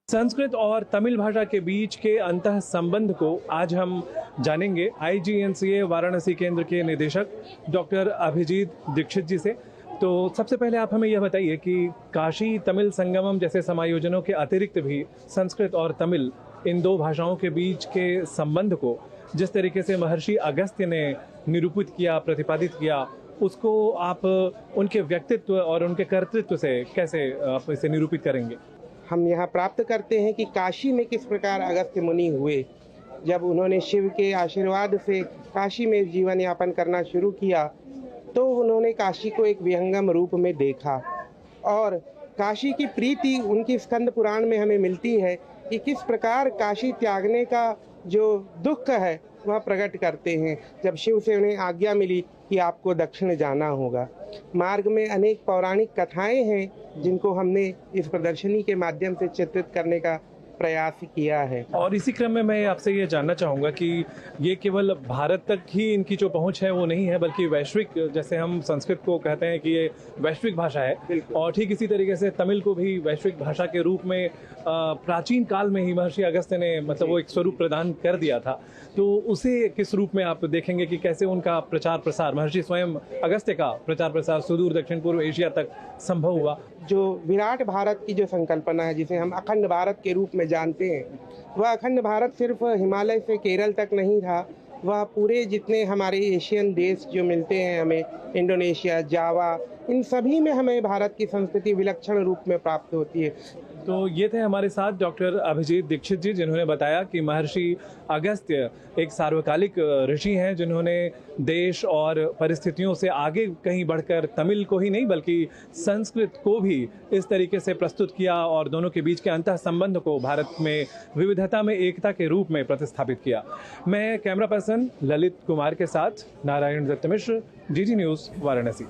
संस्कृत और तमिल भाषा के बीच के अंतः संबंध को आज हम जानेंगे IGNCA वाराणसी केंद्र के निदेशक डॉक्टर अभिजीत दीक्षित जी से। तो सबसे पहले आप हमें यह बताइए कि काशी तमिल संगमम जैसे समायोजनों के अतिरिक्त भी संस्कृत और तमिल इन दो भाषाओं के बीच के संबंध को जिस तरीके से महर्षि अगस्त्य ने निरूपित किया, प्रतिपादित किया, उसको आप उनके व्यक्तित्व और उनके कर्तृत्व से कैसे आप इसे निरूपित करेंगे? हम यहाँ प्राप्त करते हैं कि काशी में किस प्रकार अगस्त्य मुनि हुए। जब उन्होंने शिव के आशीर्वाद से काशी में जीवन यापन करना शुरू किया तो उन्होंने काशी को एक विहंगम रूप में देखा और काशी की प्रीति उनकी स्कंद पुराण में हमें मिलती है कि किस प्रकार काशी त्यागने का जो दुख है वह प्रकट करते हैं। जब शिव से उन्हें आज्ञा मिली कि आपको दक्षिण जाना होगा, मार्ग में अनेक पौराणिक कथाएं हैं जिनको हमने इस प्रदर्शनी के माध्यम से चित्रित करने का प्रयास किया है। और इसी क्रम में मैं आपसे ये जानना चाहूँगा कि ये केवल भारत तक ही इनकी जो पहुँच है वो नहीं है, बल्कि वैश्विक, जैसे हम संस्कृत को कहते हैं कि ये वैश्विक भाषा है, और ठीक इसी तरीके से तमिल को भी वैश्विक भाषा के रूप में प्राचीन काल में ही महर्षि अगस्त्य ने वो एक स्वरूप प्रदान कर दिया था। तो उसे किस रूप में आप देखेंगे कि कैसे उनका प्रचार प्रसार, महर्षि स्वयं अगस्त्य का प्रचार प्रसार सुदूर दक्षिण पूर्व एशिया तक संभव हुआ? जो विराट भारत की जो संकल्पना है, जिसे हम अखंड भारत के रूप में जानते हैं, वह अखंड भारत सिर्फ हिमालय से केरल तक नहीं था, वह पूरे जितने हमारे एशियन देश जो मिलते हैं हमें, इंडोनेशिया, जावा, इन सभी में हमें भारत की संस्कृति विलक्षण रूप में प्राप्त होती है। तो ये थे हमारे साथ डॉक्टर अभिजीत दीक्षित जी, जिन्होंने बताया कि महर्षि अगस्त्य एक सार्वकालिक ऋषि हैं जिन्होंने देश और परिस्थितियों से आगे कहीं बढ़कर तमिल को ही नहीं बल्कि संस्कृत को भी इस तरीके से प्रस्तुत किया और दोनों के बीच के अंतः संबंध को भारत में विविधता में एकता के रूप में प्रतिस्थापित किया। मैं कैमरा पर्सन ललित कुमार के साथ नारायण दत्त मिश्र, DD न्यूज़, वाराणसी।